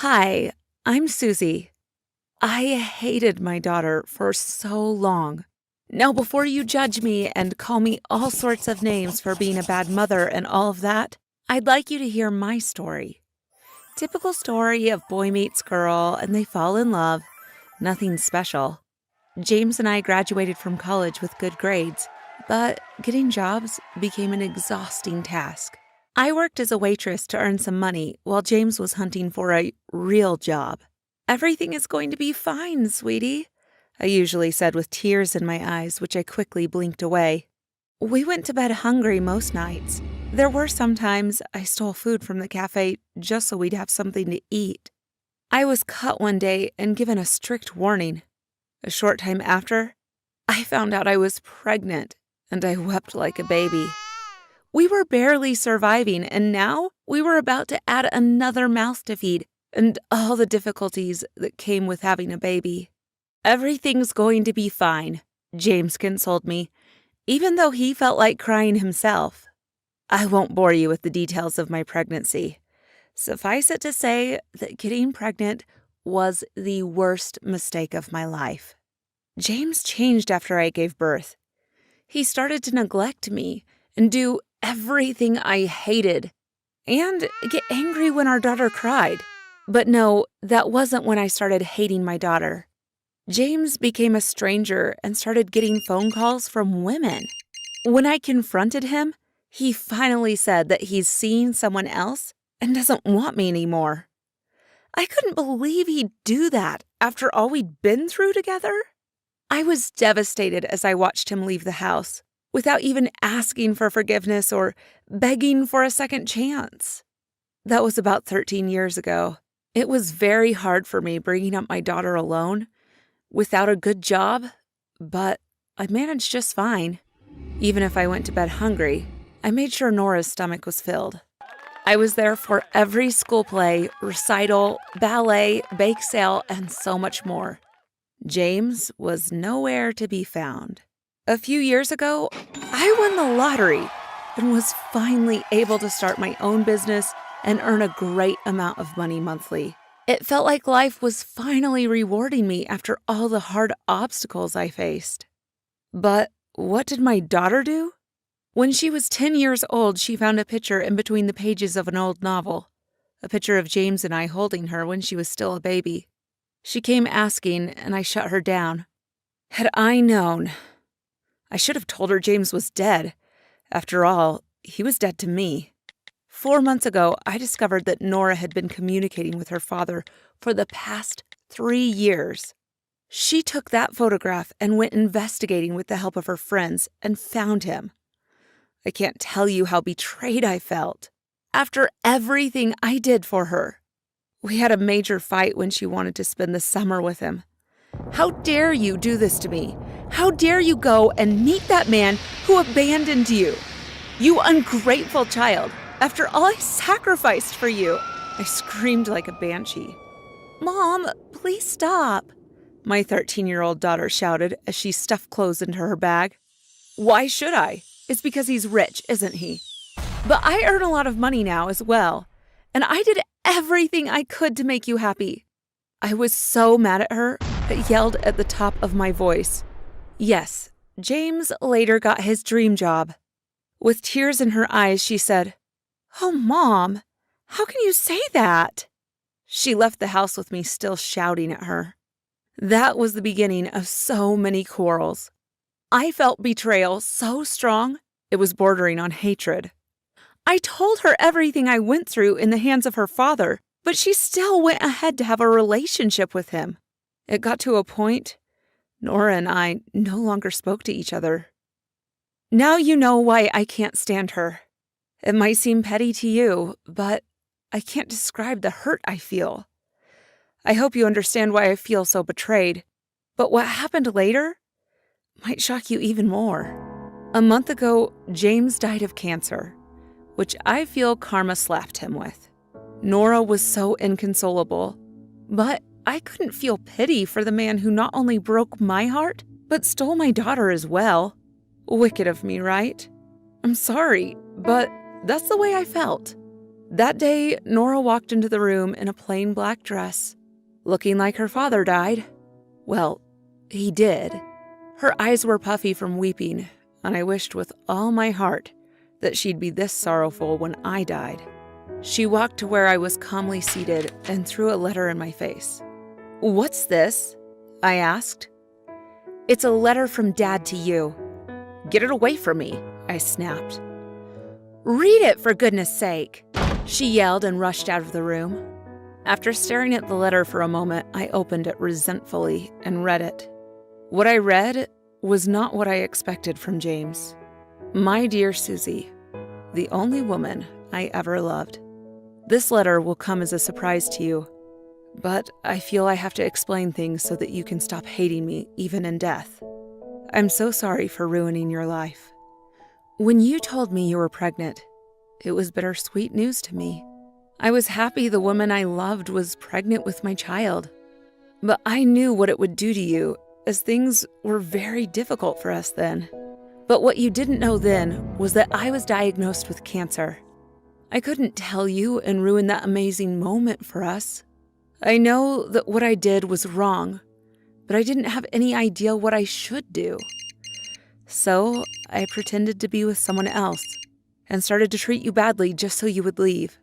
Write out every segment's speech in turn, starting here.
Hi, I'm Susie. I hated my daughter for so long. Now, before you judge me and call me all sorts of names for being a bad mother and all of that, I'd like you to hear my story. Typical story of boy meets girl and they fall in love. Nothing special. James and I graduated from college with good grades, but getting jobs became an exhausting task. I worked as a waitress to earn some money while James was hunting for a real job. Everything is going to be fine, sweetie, I usually said with tears in my eyes, which I quickly blinked away. We went to bed hungry most nights. There were some times I stole food from the cafe just so we'd have something to eat. I was cut one day and given a strict warning. A short time after, I found out I was pregnant, and I wept like a baby. We were barely surviving, and now we were about to add another mouth to feed, and all the difficulties that came with having a baby. Everything's going to be fine, James consoled me, even though he felt like crying himself. I won't bore you with the details of my pregnancy. Suffice it to say that getting pregnant was the worst mistake of my life. James changed after I gave birth. He started to neglect me and do everything I hated, and get angry when our daughter cried. But no, that wasn't when I started hating my daughter. James became a stranger and started getting phone calls from women. When I confronted him, he finally said that he's seeing someone else and doesn't want me anymore. I couldn't believe he'd do that after all we'd been through together. I was devastated as I watched him leave the house, without even asking for forgiveness or begging for a second chance. That was about 13 years ago. It was very hard for me bringing up my daughter alone, without a good job, but I managed just fine. Even if I went to bed hungry, I made sure Nora's stomach was filled. I was there for every school play, recital, ballet, bake sale, and so much more. James was nowhere to be found. A few years ago, I won the lottery and was finally able to start my own business and earn a great amount of money monthly. It felt like life was finally rewarding me after all the hard obstacles I faced. But what did my daughter do? When she was 10 years old, she found a picture in between the pages of an old novel, a picture of James and I holding her when she was still a baby. She came asking, and I shut her down. Had I known, I should have told her James was dead. After all, he was dead to me. 4 months ago, I discovered that Nora had been communicating with her father for the past 3 years. She took that photograph and went investigating with the help of her friends and found him. I can't tell you how betrayed I felt. After everything I did for her. We had a major fight when she wanted to spend the summer with him. How dare you do this to me? How dare you go and meet that man who abandoned you? You ungrateful child, after all I sacrificed for you. I screamed like a banshee. Mom, please stop, my 13-year-old daughter shouted as she stuffed clothes into her bag. Why should I? It's because he's rich, isn't he? But I earn a lot of money now as well, and I did everything I could to make you happy. I was so mad at her, I yelled at the top of my voice. Yes, James later got his dream job. With tears in her eyes, she said, "Oh, Mom, how can you say that?" She left the house with me still shouting at her. That was the beginning of so many quarrels. I felt betrayal so strong, it was bordering on hatred. I told her everything I went through in the hands of her father, but she still went ahead to have a relationship with him. It got to a point, Nora and I no longer spoke to each other. Now you know why I can't stand her. It might seem petty to you, but I can't describe the hurt I feel. I hope you understand why I feel so betrayed, but what happened later might shock you even more. A month ago, James died of cancer, which I feel karma slapped him with. Nora was so inconsolable, but I couldn't feel pity for the man who not only broke my heart, but stole my daughter as well. Wicked of me, right? I'm sorry, but that's the way I felt. That day, Nora walked into the room in a plain black dress, looking like her father died. Well, he did. Her eyes were puffy from weeping, and I wished with all my heart that she'd be this sorrowful when I died. She walked to where I was calmly seated and threw a letter in my face. "What's this?" I asked. "It's a letter from Dad to you." "Get it away from me," I snapped. "Read it, for goodness sake," she yelled and rushed out of the room. After staring at the letter for a moment, I opened it resentfully and read it. What I read was not what I expected from James. "My dear Susie, the only woman I ever loved. This letter will come as a surprise to you, but I feel I have to explain things so that you can stop hating me, even in death. I'm so sorry for ruining your life. When you told me you were pregnant, it was bittersweet news to me. I was happy the woman I loved was pregnant with my child, but I knew what it would do to you, as things were very difficult for us then. But what you didn't know then was that I was diagnosed with cancer. I couldn't tell you and ruin that amazing moment for us. I know that what I did was wrong, but I didn't have any idea what I should do. So I pretended to be with someone else and started to treat you badly just so you would leave.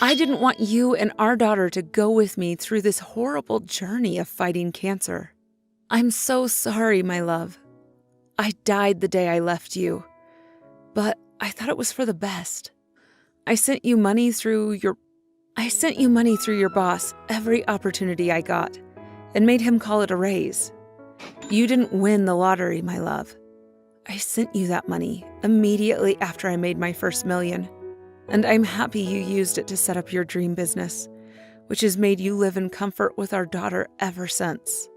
I didn't want you and our daughter to go with me through this horrible journey of fighting cancer. I'm so sorry, my love. I died the day I left you, but I thought it was for the best. I sent you money through your boss every opportunity I got and made him call it a raise. You didn't win the lottery, my love. I sent you that money immediately after I made my first million, and I'm happy you used it to set up your dream business, which has made you live in comfort with our daughter ever since.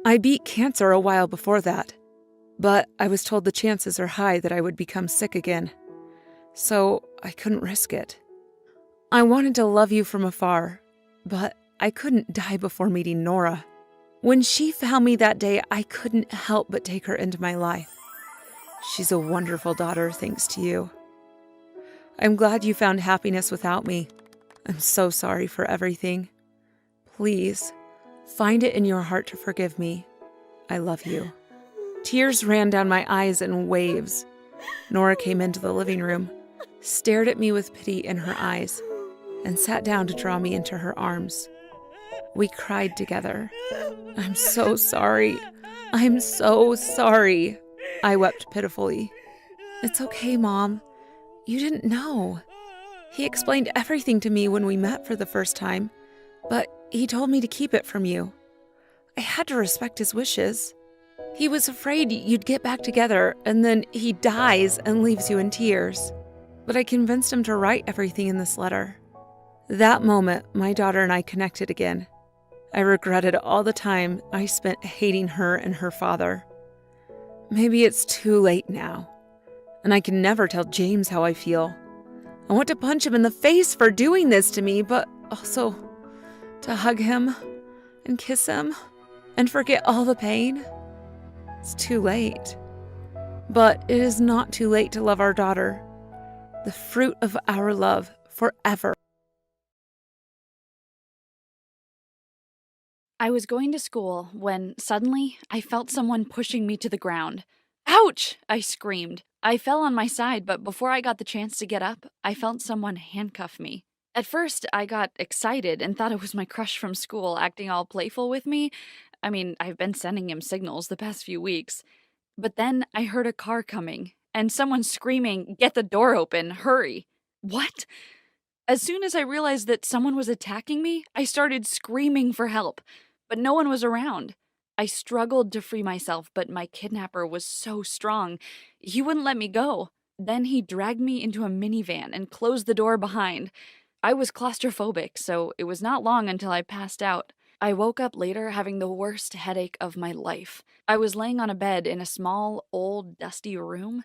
I beat cancer a while before that, but I was told the chances are high that I would become sick again, so I couldn't risk it. I wanted to love you from afar, but I couldn't die before meeting Nora. When she found me that day, I couldn't help but take her into my life. She's a wonderful daughter, thanks to you. I'm glad you found happiness without me. I'm so sorry for everything. Please, find it in your heart to forgive me. I love you." Tears ran down my eyes in waves. Nora came into the living room, stared at me with pity in her eyes, and sat down to draw me into her arms. We cried together. "I'm so sorry. I'm so sorry," I wept pitifully. "It's okay, Mom. You didn't know. He explained everything to me when we met for the first time, but he told me to keep it from you. I had to respect his wishes. He was afraid you'd get back together, and then he dies and leaves you in tears. But I convinced him to write everything in this letter." That moment, my daughter and I connected again. I regretted all the time I spent hating her and her father. Maybe it's too late now, and I can never tell James how I feel. I want to punch him in the face for doing this to me, but also to hug him and kiss him and forget all the pain. It's too late. But it is not too late to love our daughter, the fruit of our love, forever. I was going to school when suddenly I felt someone pushing me to the ground. "Ouch!" I screamed. I fell on my side, but before I got the chance to get up, I felt someone handcuff me. At first, I got excited and thought it was my crush from school acting all playful with me. I mean, I've been sending him signals the past few weeks. But then I heard a car coming and someone screaming, "Get the door open, hurry." What? As soon as I realized that someone was attacking me, I started screaming for help, but no one was around. I struggled to free myself, but my kidnapper was so strong. He wouldn't let me go. Then he dragged me into a minivan and closed the door behind. I was claustrophobic, so it was not long until I passed out. I woke up later having the worst headache of my life. I was laying on a bed in a small, old, dusty room.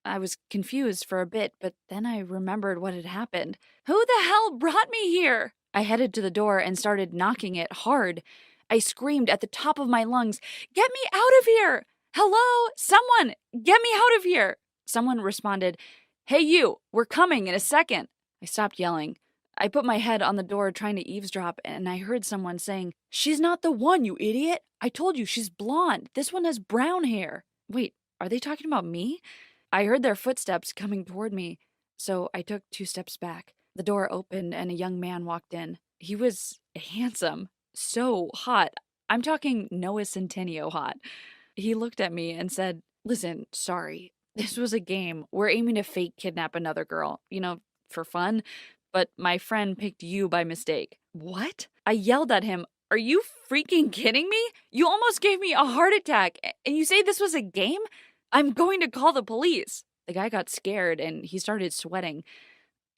I was confused for a bit, but then I remembered what had happened. Who the hell brought me here? I headed to the door and started knocking it hard. I screamed at the top of my lungs, "Get me out of here! Hello? Someone! Get me out of here!" Someone responded, "Hey you, we're coming in a second." I stopped yelling. I put my head on the door trying to eavesdrop, and I heard someone saying, "She's not the one, you idiot! I told you she's blonde. This one has brown hair." Wait, are they talking about me? I heard their footsteps coming toward me, so I took 2 steps back. The door opened and a young man walked in. He was handsome, so hot. I'm talking Noah Centineo hot. He looked at me and said, "Listen, sorry. This was a game. We're aiming to fake kidnap another girl, for fun, but my friend picked you by mistake." What? I yelled at him. Are you freaking kidding me? You almost gave me a heart attack, and you say this was a game? I'm going to call the police. The guy got scared and he started sweating.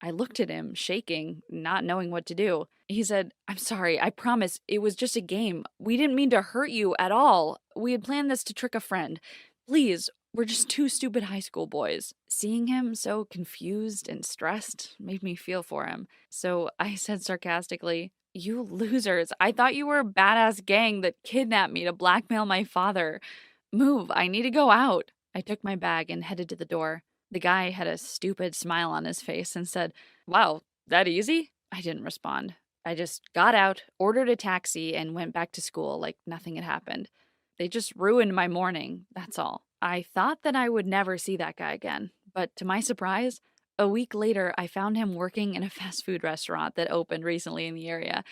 I looked at him, shaking, not knowing what to do. He said, "I'm sorry, I promise it was just a game. We didn't mean to hurt you at all. We had planned this to trick a friend. Please, we're just two stupid high school boys." Seeing him so confused and stressed made me feel for him. So I said sarcastically, "You losers, I thought you were a badass gang that kidnapped me to blackmail my father. Move, I need to go out." I took my bag and headed to the door. The guy had a stupid smile on his face and said, "Wow, that easy?" I didn't respond. I just got out, ordered a taxi, and went back to school like nothing had happened. They just ruined my morning, that's all. I thought that I would never see that guy again, but to my surprise, a week later I found him working in a fast food restaurant that opened recently in the area.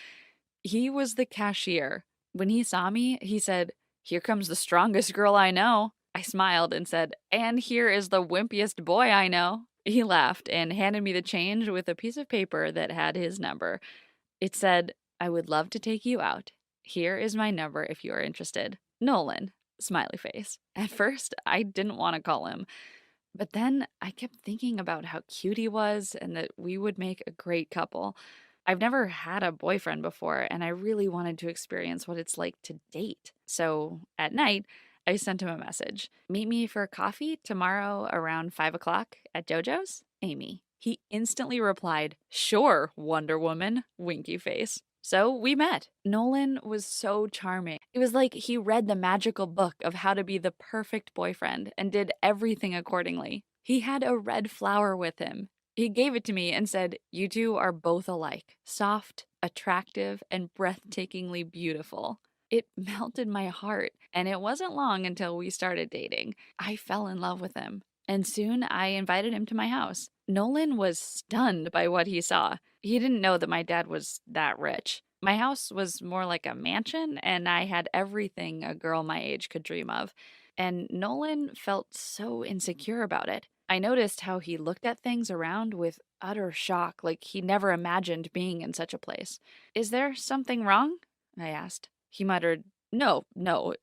He was the cashier. When he saw me, he said, "Here comes the strongest girl I know." I smiled and said, "And here is the wimpiest boy I know." He laughed and handed me the change with a piece of paper that had his number. It said, "I would love to take you out. Here is my number if you are interested. Nolan." Smiley face. At first, I didn't want to call him, but then I kept thinking about how cute he was and that we would make a great couple. I've never had a boyfriend before, and I really wanted to experience what it's like to date. So at night, I sent him a message. "Meet me for coffee tomorrow around 5 o'clock at JoJo's, Amy." He instantly replied, "Sure, Wonder Woman," winky face. So we met. Nolan was so charming. It was like he read the magical book of how to be the perfect boyfriend and did everything accordingly. He had a red flower with him. He gave it to me and said, "You two are both alike, soft, attractive, and breathtakingly beautiful." It melted my heart, and it wasn't long until we started dating. I fell in love with him, and soon I invited him to my house. Nolan was stunned by what he saw. He didn't know that my dad was that rich. My house was more like a mansion, and I had everything a girl my age could dream of. And Nolan felt so insecure about it. I noticed how he looked at things around with utter shock, like he never imagined being in such a place. "Is there something wrong?" I asked. He muttered, No,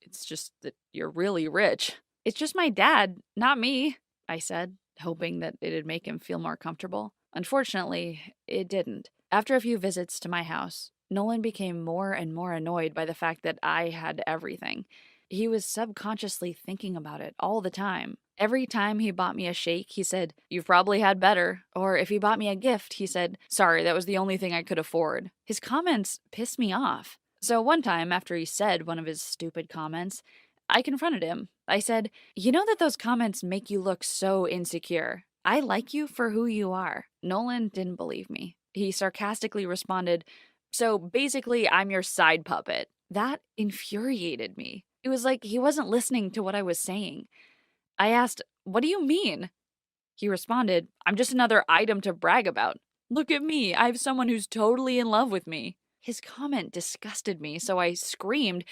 it's just that you're really rich." "It's just my dad, not me," I said, hoping that it'd make him feel more comfortable. Unfortunately, it didn't. After a few visits to my house, Nolan became more and more annoyed by the fact that I had everything. He was subconsciously thinking about it all the time. Every time he bought me a shake, he said, "You've probably had better." Or if he bought me a gift, he said, "Sorry, that was the only thing I could afford." His comments pissed me off. So one time, after he said one of his stupid comments, I confronted him. I said, "You know that those comments make you look so insecure. I like you for who you are." Nolan didn't believe me. He sarcastically responded, "So basically, I'm your side puppet." That infuriated me. It was like he wasn't listening to what I was saying. I asked, "What do you mean?" He responded, "I'm just another item to brag about. Look at me, I have someone who's totally in love with me." His comment disgusted me, so I screamed,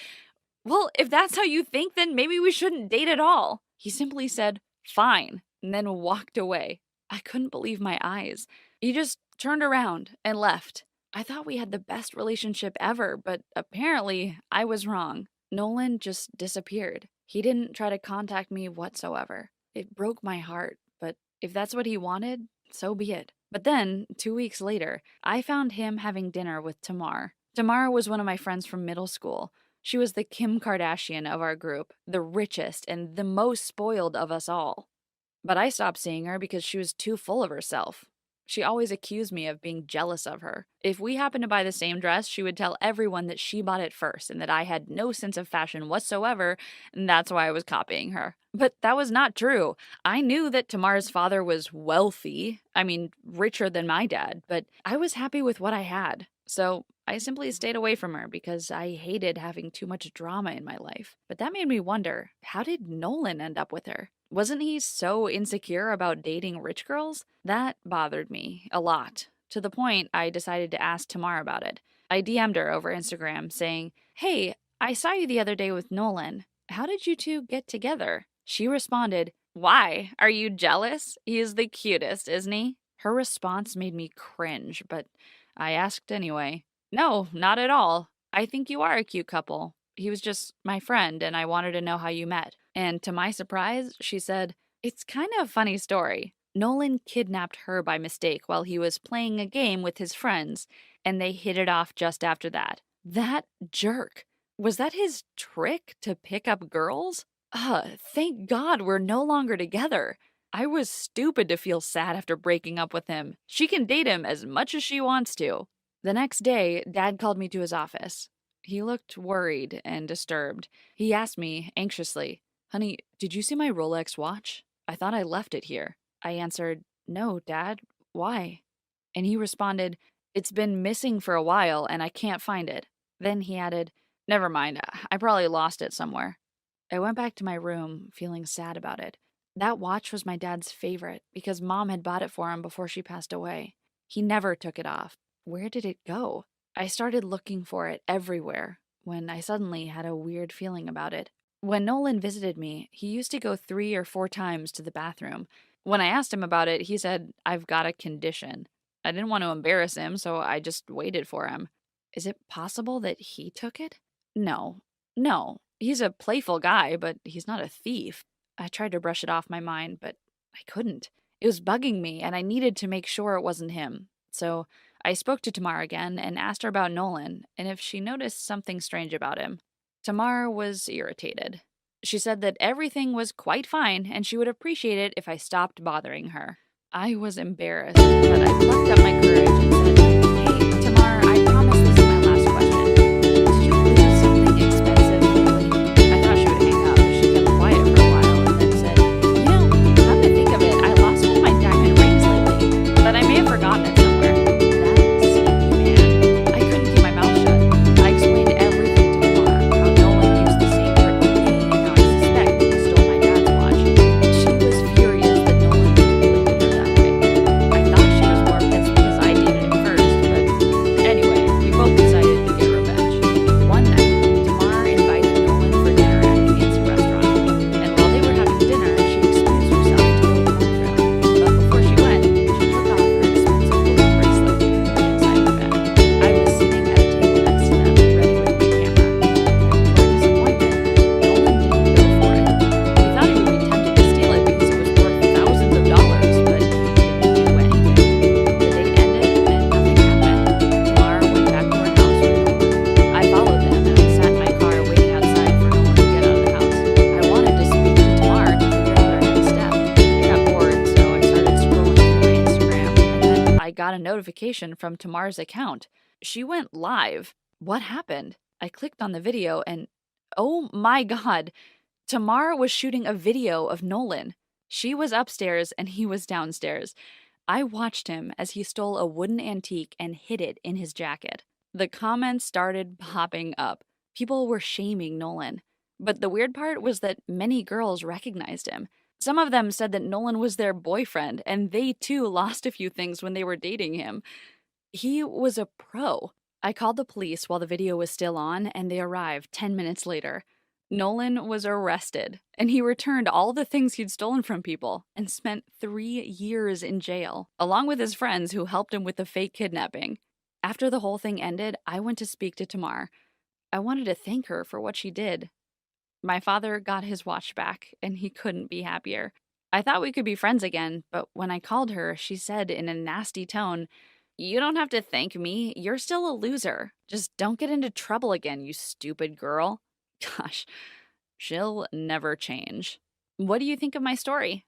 "Well, if that's how you think, then maybe we shouldn't date at all." He simply said, "Fine," and then walked away. I couldn't believe my eyes. He just turned around and left. I thought we had the best relationship ever, but apparently I was wrong. Nolan just disappeared. He didn't try to contact me whatsoever. It broke my heart, but if that's what he wanted, so be it. But then, 2 weeks later, I found him having dinner with Tamar. Tamar was one of my friends from middle school. She was the Kim Kardashian of our group, the richest and the most spoiled of us all. But I stopped seeing her because she was too full of herself. She always accused me of being jealous of her. If we happened to buy the same dress, she would tell everyone that she bought it first and that I had no sense of fashion whatsoever, and that's why I was copying her. But that was not true. I knew that Tamar's father was wealthy, I mean, richer than my dad, but I was happy with what I had. So I simply stayed away from her because I hated having too much drama in my life. But that made me wonder, how did Nolan end up with her? Wasn't he so insecure about dating rich girls? That bothered me a lot, to the point I decided to ask Tamar about it. I DM'd her over Instagram saying, "Hey, I saw you the other day with Nolan. How did you two get together?" She responded, "Why? Are you jealous? He is the cutest, isn't he?" Her response made me cringe, but I asked anyway. "No, not at all. I think you are a cute couple. He was just my friend, and I wanted to know how you met." And to my surprise, she said, "It's kind of a funny story. Nolan kidnapped her by mistake while he was playing a game with his friends, and they hit it off just after that. That jerk. Was that his trick to pick up girls? Thank God we're no longer together. I was stupid to feel sad after breaking up with him. She can date him as much as she wants to." The next day, Dad called me to his office. He looked worried and disturbed. He asked me anxiously, "Honey, did you see my Rolex watch? I thought I left it here." I answered, "No, Dad. Why?" And he responded, "It's been missing for a while and I can't find it." Then he added, "Never mind. I probably lost it somewhere." I went back to my room feeling sad about it. That watch was my dad's favorite because Mom had bought it for him before she passed away. He never took it off. Where did it go? I started looking for it everywhere when I suddenly had a weird feeling about it. When Nolan visited me, he used to go 3 or 4 times to the bathroom. When I asked him about it, he said, "I've got a condition." I didn't want to embarrass him, so I just waited for him. Is it possible that he took it? No. No. He's a playful guy, but he's not a thief. I tried to brush it off my mind, but I couldn't. It was bugging me, and I needed to make sure it wasn't him. So I spoke to Tamar again and asked her about Nolan and if she noticed something strange about him. Tamar was irritated. She said that everything was quite fine and she would appreciate it if I stopped bothering her. I was embarrassed, but I plucked up my courage and said, "Hey, Tamar, I promise this is my last question. Did you lose something expensive lately?" I thought she would hang up, but she kept quiet for a while and then said, "Come to think of it, I lost one of my diamond rings lately, but I may have forgotten it somewhere." That sneaky man. I couldn't keep my mouth shut. I explained everything to Tamar, how Nolan used the same trick with me and how I suspect he stole my dad's watch. She was furious that Nolan manipulated her that way. I thought she was more pissed because I dated him first, but anyway, we both decided to get revenge. One night, Tamar invited Nolan for dinner at a fancy restaurant, and while they were having dinner, she excused herself to go to the bathroom. But before she went, she took off her expensive gold bracelet and put it inside her bag. I was sitting at a table next to them, ready with my camera. And to our disappointment, Nolan didn't go for it. We thought he would be tempted to steal it because it was worth thousands of dollars, but he didn't do anything. The date ended and nothing happened. Tamar went back to her house with Nolan. I followed them and I sat in my car waiting outside for Nolan to get out of the house. I wanted to speak to Tamar to figure out our next step. I got bored, so I started scrolling through my Instagram, and then I got a notification from Tamar's account. She went live. What happened? I clicked on the video and oh my God, Tamar was shooting a video of Nolan. She was upstairs and he was downstairs. I watched him as he stole a wooden antique and hid it in his jacket. The comments started popping up. People were shaming Nolan. But the weird part was that many girls recognized him. Some of them said that Nolan was their boyfriend, and they too lost a few things when they were dating him. He was a pro. I called the police while the video was still on, and they arrived 10 minutes later. Nolan was arrested, and he returned all the things he'd stolen from people and spent 3 years in jail, along with his friends who helped him with the fake kidnapping. After the whole thing ended, I went to speak to Tamar. I wanted to thank her for what she did. My father got his watch back, and he couldn't be happier. I thought we could be friends again, but when I called her, she said in a nasty tone, "You don't have to thank me. You're still a loser. Just don't get into trouble again, you stupid girl." Gosh, she'll never change. What do you think of my story?